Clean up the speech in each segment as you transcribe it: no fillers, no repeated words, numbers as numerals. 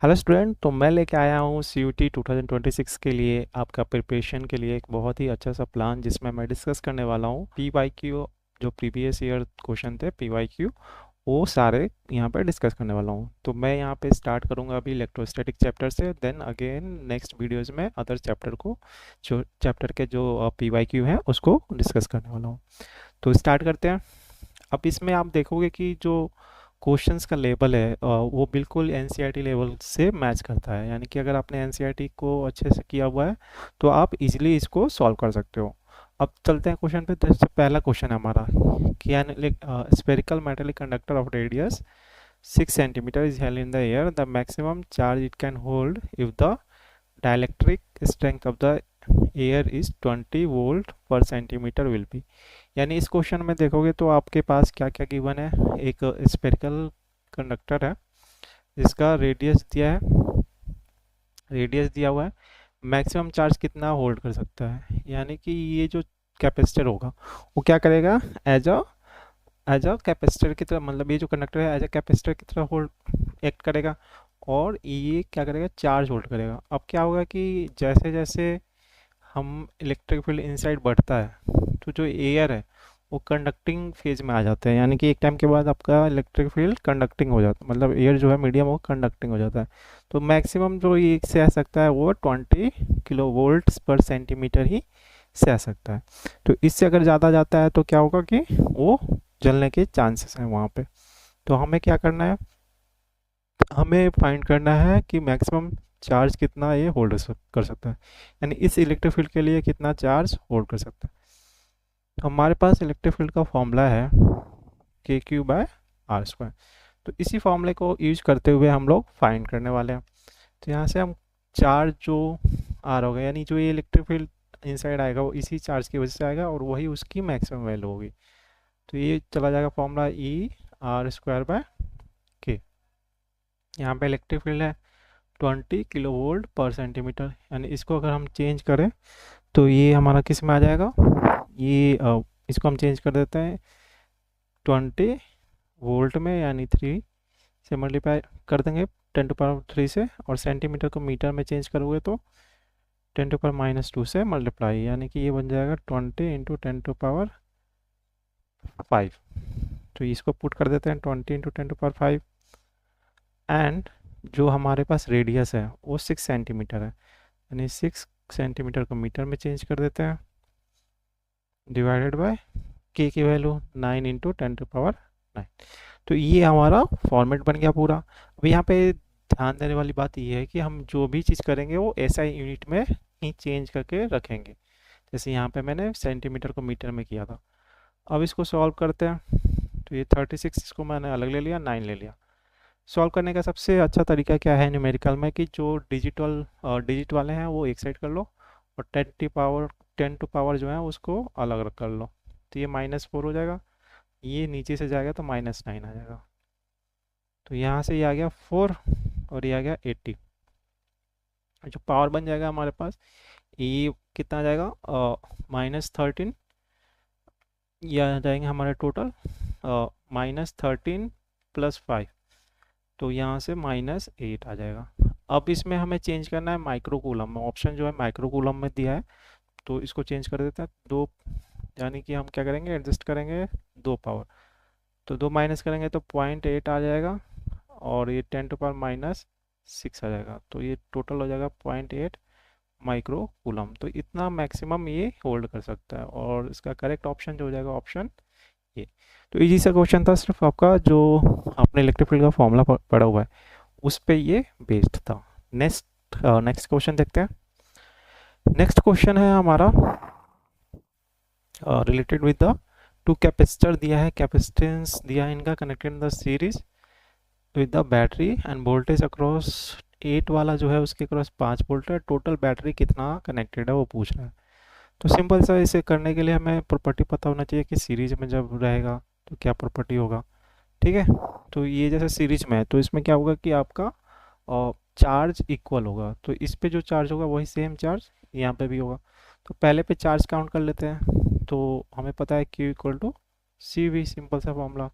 Hello student, तो मैं लेके आया हूँ CUT 2026 के लिए आपका प्रिपरेशन के लिए एक बहुत ही अच्छा सा प्लान जिसमें मैं डिस्कस करने वाला हूँ PYQ। जो प्रीवियस ईयर क्वेश्चन थे PYQ वो सारे यहाँ पे डिस्कस करने वाला हूँ। तो मैं यहाँ पे स्टार्ट करूँगा अभी इलेक्ट्रोस्टैटिक चैप्टर से, देन अगेन नेक्स्ट वीडियोज़ में अदर चैप्टर को, जो चैप्टर के जो PYQ हैं उसको डिस्कस करने वाला हूँ। तो स्टार्ट करते हैं। अब इसमें आप देखोगे कि जो क्वेश्चंस का लेवल है वो बिल्कुल एनसीईआरटी लेवल से मैच करता है, यानी कि अगर आपने एनसीईआरटी को अच्छे से किया हुआ है तो आप इजीली इसको सॉल्व कर सकते हो। अब चलते हैं क्वेश्चन पे। तो पहला क्वेश्चन है हमारा कि an spherical metallic conductor of radius 6 centimetre is held in the air, the maximum charge it can hold if the dielectric strength of the air is 20 volt per centimetre will be. यानी इस question में देखोगे तो आपके पास क्या क्या given है। एक स्पेरिकल कंडक्टर है जिसका रेडियस दिया है, रेडियस दिया हुआ है, मैक्सिमम चार्ज कितना होल्ड कर सकता है। यानी कि ये जो कैपेसिटर होगा वो क्या करेगा, एज अ कैपेसिटर की तरह, मतलब ये जो कंडक्टर है एज अ कैपेसिटर की तरह होल्ड एक्ट करेगा, और ये क्या करेगा, चार्ज होल्ड करेगा। अब क्या होगा कि जैसे जैसे हम इलेक्ट्रिक फील्ड इनसाइड बढ़ता है तो जो एयर है वो कंडक्टिंग फेज में आ जाते हैं, यानी कि एक टाइम के बाद आपका इलेक्ट्रिक फील्ड कंडक्टिंग हो जाता है, मतलब एयर जो है मीडियम वो कंडक्टिंग हो जाता है। तो मैक्सिमम जो ये से आ सकता है वो 20 kV पर सेंटीमीटर ही से आ सकता है। तो इससे अगर ज़्यादा जाता है तो क्या होगा कि वो जलने के चांसेस हैं वहाँ पे। तो हमें क्या करना है, हमें फाइंड करना है कि मैक्सिमम चार्ज कितना ये होल्ड कर सकता है, यानी इस इलेक्ट्रिक फील्ड के लिए कितना चार्ज होल्ड कर सकता है। तो हमारे पास इलेक्ट्रिक फील्ड का फॉर्मूला है KQ/R²। तो इसी फॉर्मूले को यूज करते हुए हम लोग फाइंड करने वाले हैं। तो यहाँ से हम चार्ज जो आर होगा, यानी जो ये इलेक्ट्रिक फील्ड इनसाइड आएगा वो इसी चार्ज की वजह से आएगा और वही उसकी मैक्सिमम वैल्यू होगी। तो ये चला जाएगा फॉर्मूला ER²/K। यहाँ पे इलेक्ट्रिक फील्ड है 20 kV पर सेंटीमीटर, यानी इसको अगर हम चेंज करें तो ये हमारा किस में आ जाएगा, ये इसको हम चेंज कर देते हैं 20 वोल्ट में, यानी 3 से मल्टीप्लाई कर देंगे 10⁻³ से, और सेंटीमीटर को मीटर में चेंज करोगे तो 10⁻⁻² से मल्टीप्लाई, यानी कि ये बन जाएगा 20 × 10⁻5। तो इसको पुट कर देते हैं 20 × 10⁻5, एंड जो हमारे पास रेडियस है वो 6 सेंटीमीटर है, यानी 6 सेंटीमीटर को मीटर में चेंज कर देते हैं, डिवाइडेड बाय के की वैल्यू 9 × 10⁻9। तो ये हमारा फॉर्मेट बन गया पूरा। अब यहाँ पे ध्यान देने वाली बात ये है कि हम जो भी चीज़ करेंगे वो एसआई यूनिट में ही चेंज करके रखेंगे। जैसे यहाँ पे मैंने सेंटीमीटर को मीटर में किया था। अब इसको सॉल्व करते हैं। तो ये 36 इसको मैंने अलग ले लिया, 9 ले लिया। सॉल्व करने का सबसे अच्छा तरीका क्या है न्यूमेरिकल में, कि जो डिजिट वाले हैं वो एक साइड कर लो, और 10 टू पावर जो है उसको अलग कर लो। तो ये -4 हो जाएगा, ये नीचे से जाएगा तो -9 आ जाएगा। तो यहाँ से ये आ गया 4 और ये आ गया 80। जो पावर बन जाएगा हमारे पास, ये कितना आ जाएगा, -13, ये आ जाएंगे हमारे टोटल -13 + 5, तो यहाँ से -8 आ जाएगा। अब इसमें हमें चेंज करना है माइक्रोकूलम में, ऑप्शन जो है माइक्रोकूलम में दिया है, तो इसको चेंज कर देते हैं दो, यानी कि हम क्या करेंगे, एडजस्ट करेंगे 2 पावर, तो 2 माइनस करेंगे तो 0.8 आ जाएगा, और ये 10⁻⁻6 आ जाएगा, तो ये टोटल हो जाएगा 0.8 माइक्रो कूलम। तो इतना मैक्सिमम ये होल्ड कर सकता है, और इसका करेक्ट ऑप्शन जो हो जाएगा ऑप्शन ये। तो इजी सा क्वेश्चन था, सिर्फ आपका जो आपने इलेक्ट्रिक फील्ड का फॉर्मूला पढ़ा हुआ है उस पे ये बेस्ड था। नेक्स्ट क्वेश्चन देखते हैं। नेक्स्ट क्वेश्चन है हमारा related with the two capacitor दिया है, कैपेसिटेंस दिया है इनका, connected in the series with the battery, end voltage across 8 वाला जो है उसके क्रॉस 5 वोल्ट है। टोटल बैटरी कितना कनेक्टेड है वो पूछ रहा है। तो सिंपल सा इसे करने के लिए हमें प्रॉपर्टी पता होना चाहिए कि सीरीज में जब रहेगा तो क्या प्रॉपर्टी होगा। ठीक है, तो ये जैसे सीरीज में है तो इसमें क्या होगा कि आपका चार्ज इक्वल होगा, तो इस पे जो चार्ज होगा वही सेम चार्ज यहाँ पे भी होगा। तो पहले पे चार्ज काउंट कर लेते हैं। तो हमें पता है Q = CV, सिंपल सा फॉर्मूला।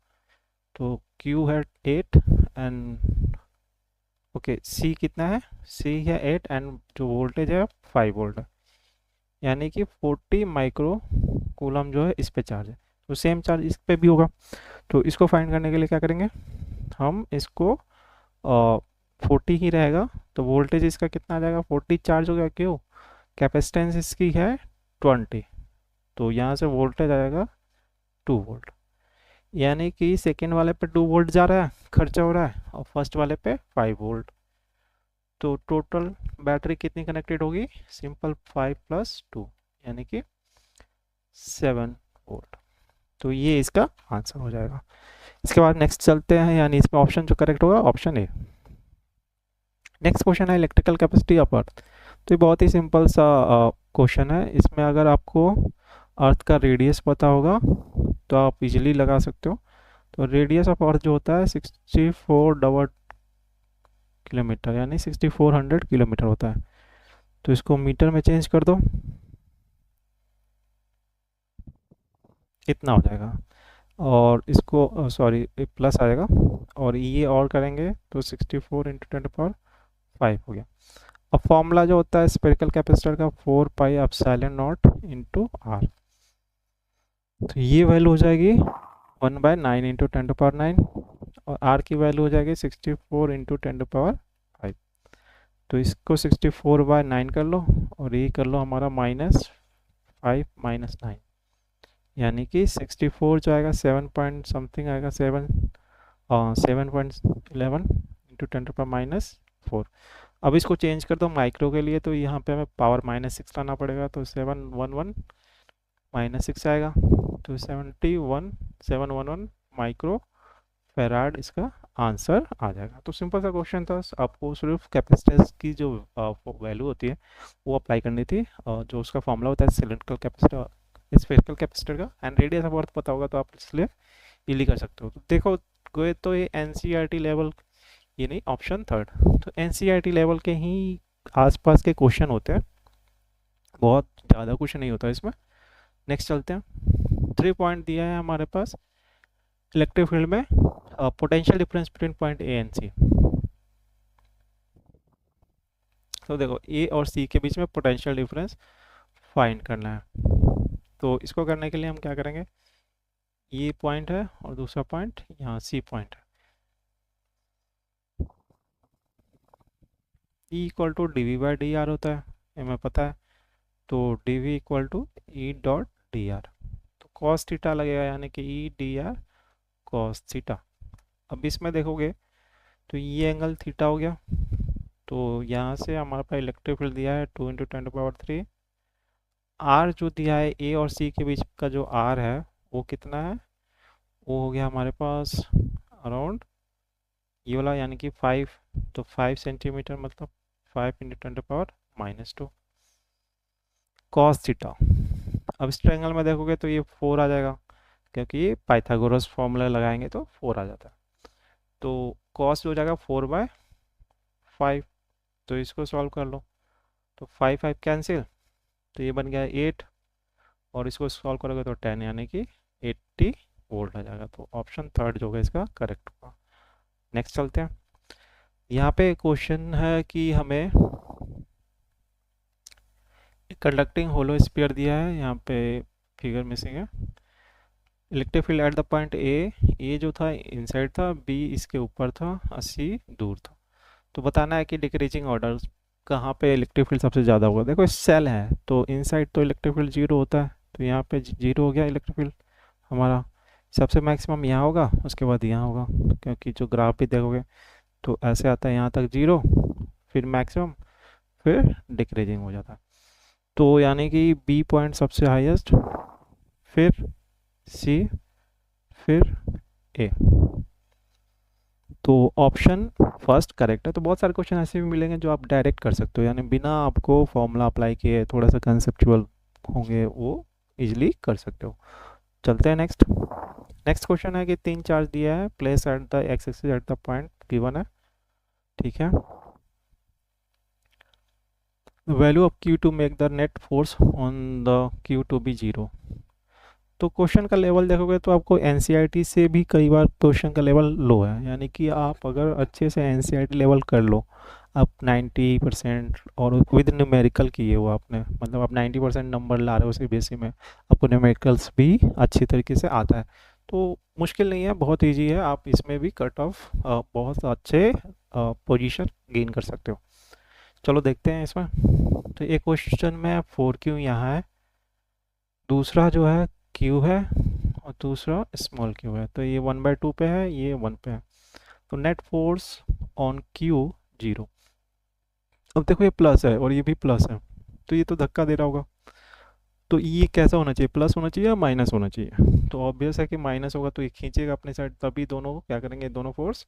तो Q है 8 एंड ओके, सी कितना है, सी है 8 एंड जो वोल्टेज है 5 वोल्ट है, यानी कि 40 माइक्रो कूलम जो है इस पे चार्ज है। तो सेम चार्ज इस पे भी होगा। तो इसको फाइंड करने के लिए क्या करेंगे, हम इसको 40 ही रहेगा तो वोल्टेज इसका कितना आ जाएगा, 40 चार्ज हो गया, क्यों, कैपेसिटेंस इसकी है 20, तो यहाँ से वोल्टेज आएगा 2 वोल्ट, यानी कि सेकेंड वाले पे 2 वोल्ट जा रहा है, खर्चा हो रहा है, और फर्स्ट वाले पे 5 वोल्ट। तो टोटल बैटरी कितनी कनेक्टेड होगी, सिंपल 5 + 2 यानी कि 7 वोल्ट। तो ये इसका आंसर हो जाएगा। इसके बाद नेक्स्ट चलते हैं, यानी इसमें ऑप्शन जो करेक्ट होगा ऑप्शन ए। नेक्स्ट क्वेश्चन है इलेक्ट्रिकल कैपेसिटी ऑफ अर्थ। तो ये बहुत ही सिंपल सा क्वेश्चन है। इसमें अगर आपको अर्थ का रेडियस पता होगा तो आप इजीली लगा सकते हो। तो रेडियस ऑफ अर्थ जो होता है 64 किलोमीटर, यानी 6400 किलोमीटर होता है। तो इसको मीटर में चेंज कर दो, इतना हो जाएगा। और इसको सॉरी प्लस आएगा, और ये और करेंगे तो 64 × 10⁵ हो गया। अब फॉर्मूला जो होता है स्फेरिकल कैपेसिटर का 4πε0 × r। तो ये वैल्यू हो जाएगी 1/9 × 10⁹, और r की वैल्यू हो जाएगी 64 × 10⁵। तो इसको 64/9 कर लो, और ये कर लो हमारा -5 - 9, यानी कि 64 जो आएगा 7 पॉइंट समथिंग आएगा, 7.11 × 10⁻⁴। अब इसको चेंज कर दो माइक्रो के लिए, तो यहाँ पे हमें पावर -6 लाना पड़ेगा, तो 711 -6 आएगा, तो 711 माइक्रो फेराड इसका आंसर आ जाएगा। तो सिंपल सा क्वेश्चन था, आपको सिर्फ कैपेसिटेंस की जो वैल्यू होती है वो अप्लाई करनी थी, जो उसका फॉर्मूला होता है सिलिंड्रिकल कैपेसिटर, स्फेरिकल कैपेसिटर का, एंड रेडियस ऑफ अर्थ पता होगा तो आप इसलिए इजीली कर सकते हो। तो देखो गए तो ये एनसीईआरटी लेवल, ये नहीं ऑप्शन थर्ड, तो एनसीईआरटी लेवल के ही आसपास के क्वेश्चन होते हैं, बहुत ज़्यादा कुछ नहीं होता इसमें। नेक्स्ट चलते हैं। 3 पॉइंट दिया है हमारे पास इलेक्ट्रिक फील्ड में, potential difference between point A and C. तो देखो ए और सी के बीच में पोटेंशियल डिफरेंस फाइंड करना है। तो इसको करने के लिए हम क्या करेंगे, ये पॉइंट है और दूसरा पॉइंट यहाँ सी पॉइंट है, E = dV/dr होता है, ये हमें पता है। तो dV = E.dr, तो cos थीटा लगेगा, यानी कि E/dr cos थीटा। अब इसमें देखोगे तो ये एंगल थीटा हो गया। तो यहाँ से हमारे पास इलेक्ट्रिक फील्ड दिया है 2 × 10⁻3। R जो दिया है ए और सी के बीच का जो R है वो कितना है, वो हो गया हमारे पास अराउंड ये वाला, यानी कि 5, तो 5 सेंटीमीटर मतलब 5 × 10⁻⁻2 cos थीटा। अब इस ट्रायंगल में देखोगे तो ये 4 आ जाएगा, क्योंकि ये पाइथागोरस फॉर्मूला लगाएंगे तो 4 आ जाता है। तो cos हो जाएगा 4/5, तो इसको सॉल्व कर लो, तो 5 5 कैंसिल, तो ये बन गया 8, और इसको सॉल्व करोगे तो 10, यानी कि 80 वोल्ट आ जाएगा। तो ऑप्शन थर्ड जो होगा इसका करेक्ट होगा। नेक्स्ट चलते हैं। यहाँ पे क्वेश्चन है कि हमें कंडक्टिंग होलो स्फीयर दिया है, यहाँ पे फिगर मिसिंग है। Electric field at the point A जो था इनसाइड था, बी इसके ऊपर था, 80 दूर था। तो बताना है कि डिक्रीजिंग ऑर्डर कहाँ पे इलेक्ट्रिक फील्ड सबसे ज़्यादा होगा। देखो सेल है तो इनसाइड तो इलेक्ट्रिक फील्ड 0 होता है, तो यहाँ पे 0 हो गया इलेक्ट्रिक फील्ड हमारा। सबसे मैक्सिमम यहाँ होगा, उसके बाद यहाँ होगा, क्योंकि जो ग्राफ भी देखोगे तो ऐसे आता है यहाँ तक 0, फिर मैक्सिमम, फिर डिक्रीजिंग हो जाता है। तो यानी कि बी पॉइंट सबसे हाईएस्ट, फिर सी, फिर ए। तो ऑप्शन फर्स्ट करेक्ट है। तो बहुत सारे क्वेश्चन ऐसे भी मिलेंगे जो आप डायरेक्ट कर सकते हो, यानी बिना आपको फॉर्मूला अप्लाई किए, थोड़ा सा कंसेप्चुअल होंगे, वो इजीली कर सकते हो। चलते हैं नेक्स्ट। नेक्स्ट क्वेश्चन है कि 3 चार्ज दिया है, place at the x axis at the point given है, ठीक है। Value of Q2 make the net force on the Q2 be 0। तो क्वेश्चन का लेवल देखोगे तो आपको एनसीईआरटी से भी कई बार क्वेश्चन का लेवल लो है, यानी कि आप अगर अच्छे से एनसीईआरटी लेवल कर लो, आप 90% और विद न्यूमेरिकल किए हो आपने, मतलब आप 90% नंबर ला रहे हो उसी बेसिस में, आपको न्यूमेरिकल्स भी अच्छी तरीके से आता है, तो मुश्किल नहीं है, बहुत ईजी है, आप इसमें भी कट ऑफ बहुत अच्छे पोजीशन गेन कर सकते हो। चलो देखते हैं इसमें। तो एक क्वेश्चन में 4Q यहाँ है, दूसरा जो है Q है, और दूसरा स्मॉल Q है, तो ये 1/2 पे है, ये 1 पे है, तो नेट फोर्स ऑन Q 0। अब देखो ये प्लस है और ये भी प्लस है, तो ये तो धक्का दे रहा होगा, तो ये कैसा होना चाहिए, प्लस होना चाहिए या माइनस होना चाहिए, तो ऑब्वियस है कि माइनस होगा, तो ये खींचेगा अपने साइड, तभी दोनों क्या करेंगे, दोनों फोर्स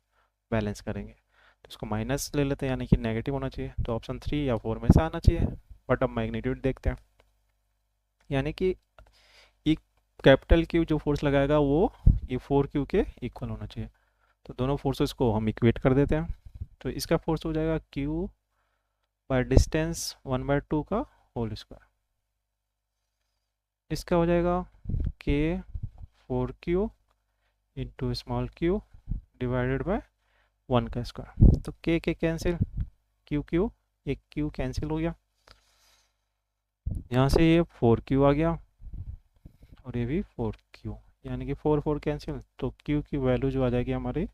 बैलेंस करेंगे, तो इसको माइनस ले लेते हैं, यानी कि नेगेटिव होना चाहिए, तो ऑप्शन 3 या 4 में से आना चाहिए। बट अब मैग्नीट्यूड देखते हैं, यानी कि ये कैपिटल Q जो फोर्स लगाएगा वो ये 4Q के इक्वल होना चाहिए, तो दोनों फोर्सेस को हम इक्वेट कर देते हैं, तो इसका फोर्स हो जाएगा Q बाय डिस्टेंस 1/2 का होल स्क्वायर, इसका हो जाएगा K 4Q into small q divided by 1 का स्क्वायर, तो K के कैंसिल, Q एक Q कैंसिल हो गया, यहाँ से ये 4Q आ गया और ये भी 4Q, यानी कि 4 कैंसिल, तो Q की वैल्यू जो आ जाएगी हमारी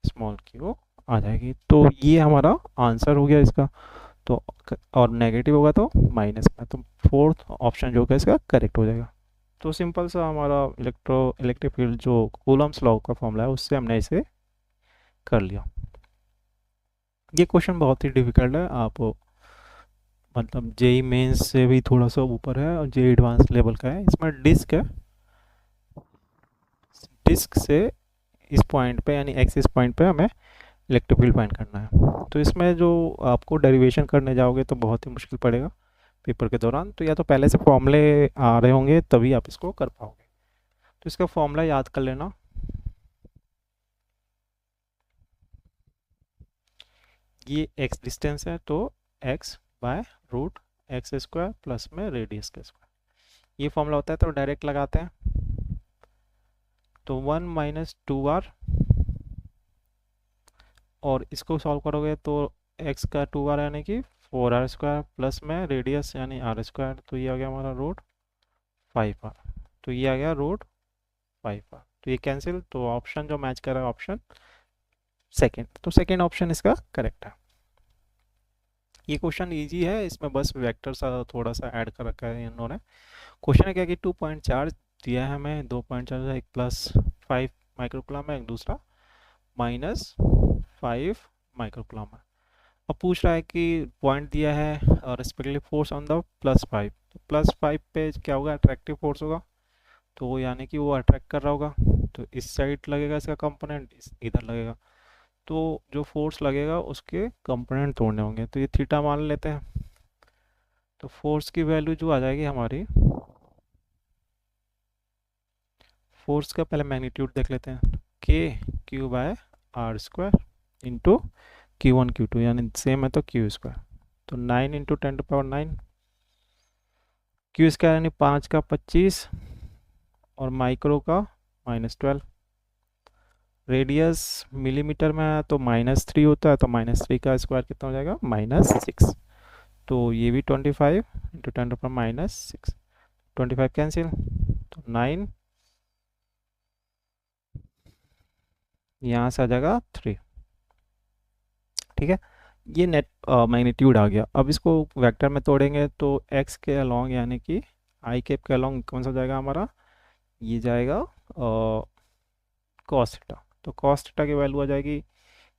स्मॉल Q आ जाएगी, तो ये हमारा आंसर हो गया इसका, तो और नेगेटिव होगा तो माइनस का, तो फोर्थ ऑप्शन जो है इसका करेक्ट हो जाएगा। तो सिंपल सा हमारा इलेक्ट्रिक फील्ड जो कूलम्स लॉ का फॉर्मूला है उससे हमने इसे कर लिया। ये क्वेश्चन बहुत ही डिफिकल्ट है, आप मतलब जेई मेंस से भी थोड़ा सा ऊपर है और जेई एडवांस लेवल का है, इसमें डिस्क है, डिस्क से इस पॉइंट पे यानी एक्सिस पॉइंट पे हमें इलेक्ट्रिक फील्ड फाइंड करना है, तो इसमें जो आपको डेरिवेशन करने जाओगे तो बहुत ही मुश्किल पड़ेगा पेपर के दौरान, तो या तो पहले से फॉर्मूले आ रहे होंगे तभी आप इसको कर पाओगे, तो इसका फॉर्मूला याद कर लेना, ये x डिस्टेंस है तो x by root X square plus में रेडियस का स्क्वायर, ये फॉर्मूला होता है, तो डायरेक्ट लगाते हैं, तो 1 माइनस 2r, और इसको सॉल्व करोगे तो x का 2r यानी कि 4r स्क्वायर प्लस में रेडियस यानी r स्क्वायर, तो ये आ गया हमारा रूट 5r, तो ये आ गया रूट 5r, तो ये कैंसिल, तो ऑप्शन जो मैच कर रहा है ऑप्शन सेकेंड, तो सेकेंड ऑप्शन इसका करेक्ट है। ये क्वेश्चन इजी है, इसमें बस वेक्टर सा थोड़ा सा ऐड कर रखा है इन्होंने। क्वेश्चन है क्या कि 2 पॉइंट चार्ज दिया है हमें, 2 पॉइंट चार्ज है, एक +5 माइक्रोकुलम है, एक दूसरा -5 माइक्रोकुलम है। अब पूछ रहा है कि पॉइंट दिया है और रिस्पेक्टिवली फोर्स ऑन द +5, तो +5 पे क्या होगा, अट्रैक्टिव फोर्स होगा, तो यानी कि वो अट्रैक्ट कर रहा होगा, तो इस साइड लगेगा इसका कंपोनेंट, इधर लगेगा, तो जो फोर्स लगेगा उसके कंपोनेंट तोड़ने होंगे, तो ये थीटा मान लेते हैं, तो फोर्स की वैल्यू जो आ जाएगी हमारी, फोर्स का पहले मैग्नीट्यूड देख लेते हैं, K/r² इंटू Q1 Q2 यानी सेम है तो Q², तो 9 इंटू 10⁹, Q² यानी 5 का 25 और माइक्रो का -12, रेडियस मिलीमीटर में है तो -3 होता है, तो -3 का स्क्वायर कितना हो जाएगा, -6, तो ये भी 25 इंटू 10⁻⁻6, 25 कैंसिल, तो 9 यहाँ से आ जाएगा 3, ठीक है, ये नेट मैग्नीट्यूड आ गया। अब इसको वेक्टर में तोड़ेंगे तो x के अलोंग यानी कि आई कैप के अलोंग कौन सा जाएगा हमारा, ये जाएगा कॉस थीटा, तो कॉस थीटा की वैल्यू आ जाएगी,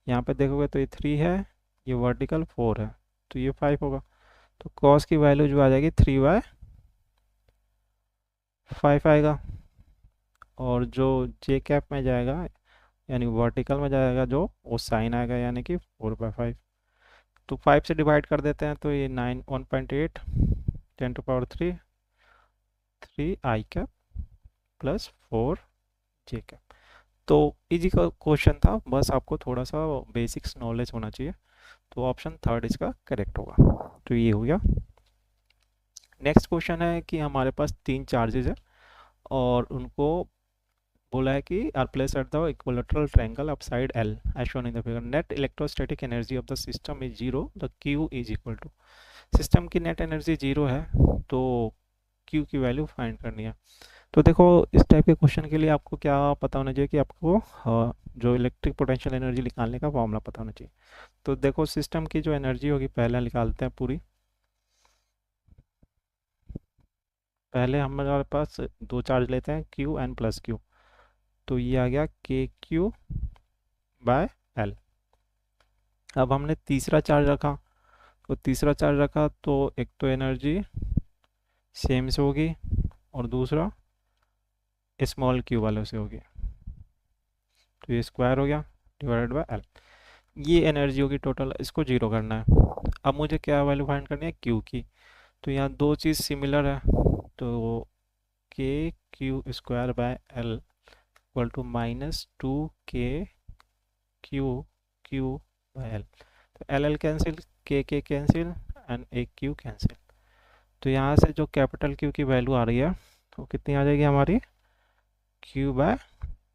यहाँ पे देखोगे तो ये 3 है, ये वर्टिकल 4 है, तो ये 5 होगा, तो कॉस की वैल्यू जो आ जाएगी 3/5 आएगा, और जो जे कैप में जाएगा यानी वर्टिकल में जाएगा जो वो साइन आएगा यानी कि 4/5, तो 5 से डिवाइड कर देते हैं, तो ये 1.8 10⁻³ 3 आई कैप प्लस 4 जे कैप, तो इजी का क्वेश्चन था, बस आपको थोड़ा सा बेसिक्स नॉलेज होना चाहिए, तो ऑप्शन थर्ड इसका करेक्ट होगा, तो ये हो गया। नेक्स्ट क्वेश्चन है कि हमारे पास 3 चार्जेस है और उनको बोला है कि are placed at the equilateral triangle of side L as shown in the figure. Net electrostatic energy of the system is zero, the Q is equal to. System की नेट एनर्जी जीरो है तो Q की value find करनी है। तो देखो इस type के क्वेश्चन के लिए आपको क्या पता होना चाहिए कि आपको जो इलेक्ट्रिक पोटेंशियल एनर्जी निकालने का फॉर्मूला पता होना चाहिए। तो देखो सिस्टम की जो एनर्जी होगी पहले निकालते हैं पूरी। पहले हमारे पास दो चार्ज लेते हैं क्यू एन प्लस क्यू, तो ये आ गया के क्यू बाय एल। अब हमने तीसरा चार्ज रखा, तो तीसरा चार्ज रखा तो एक तो एनर्जी सेम से होगी और दूसरा स्मॉल क्यू वाले से होगी, तो ये स्क्वायर हो गया डिवाइडेड बाय एल। ये एनर्जी होगी टोटल, इसको जीरो करना है। अब मुझे क्या वैल्यू फाइंड करनी है क्यू की। तो यहाँ दो चीज़ सिमिलर है, तो K Q square by L equal to minus two K Q Q by L. तो L L cancel, K cancel and एक क्यू कैंसिल। तो यहाँ से जो कैपिटल क्यू की वैल्यू आ रही है तो कितनी आ जाएगी हमारी, क्यू बाय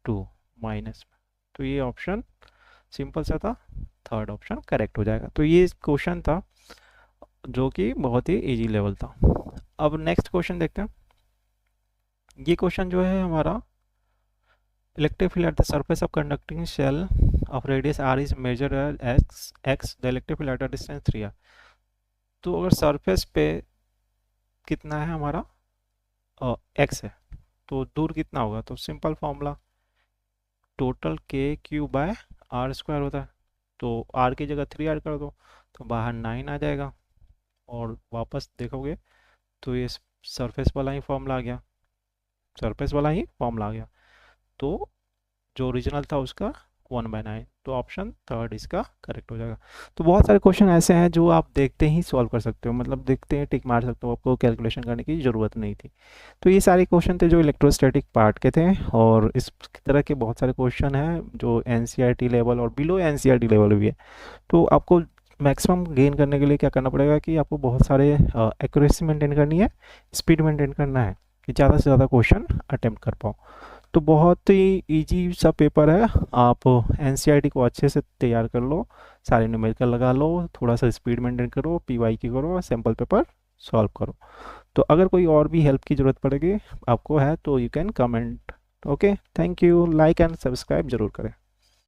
टू माइनस में। तो ये ऑप्शन सिंपल सा था, थर्ड ऑप्शन करेक्ट हो जाएगा। तो ये क्वेश्चन था जो कि बहुत ही इजी लेवल था। अब नेक्स्ट क्वेश्चन देखते हैं। ये क्वेश्चन जो है हमारा, electric field at the surface of conducting shell of radius R is measured as X, the electric field at a distance 3r। तो अगर सरफेस पे कितना है हमारा एक्स है, तो दूर कितना होगा, तो सिंपल फॉर्मूला टोटल के क्यू बाय आर स्क्वायर होता है। तो आर की जगह 3r कर दो तो बाहर 9 आ जाएगा, और वापस देखोगे तो ये सरफेस वाला ही फॉर्मूला आ गया, सरफेस वाला ही फॉर्मूला आ गया। तो जो ओरिजिनल था उसका 1/9, तो ऑप्शन थर्ड इसका करेक्ट हो जाएगा। तो बहुत सारे क्वेश्चन ऐसे हैं जो आप देखते ही सॉल्व कर सकते हो, मतलब देखते हैं टिक मार सकते हो, आपको कैलकुलेशन करने की ज़रूरत नहीं थी। तो ये सारे क्वेश्चन थे जो इलेक्ट्रोस्टैटिक पार्ट के थे, और इस तरह के बहुत सारे क्वेश्चन हैं जो एनसीईआरटी लेवल और बिलो एनसीईआरटी लेवल भी है। तो आपको मैक्सिमम गेन करने के लिए क्या करना पड़ेगा कि आपको बहुत सारे एक्यूरेसी मेंटेन करनी है, स्पीड मेंटेन करना है कि ज़्यादा से ज़्यादा क्वेश्चन अटेम्प्ट कर पाओ। तो बहुत ही इजी सा पेपर है, आप एनसीईआरटी को अच्छे से तैयार कर लो, सारे न्यूमेरिकल लगा लो, थोड़ा सा स्पीड मेंटेन करो, पीवाईक्यू करो, सैम्पल पेपर सॉल्व करो। तो अगर कोई और भी हेल्प की ज़रूरत पड़ेगी आपको है तो you can comment. Okay, thank you. Like and subscribe जरूर करें।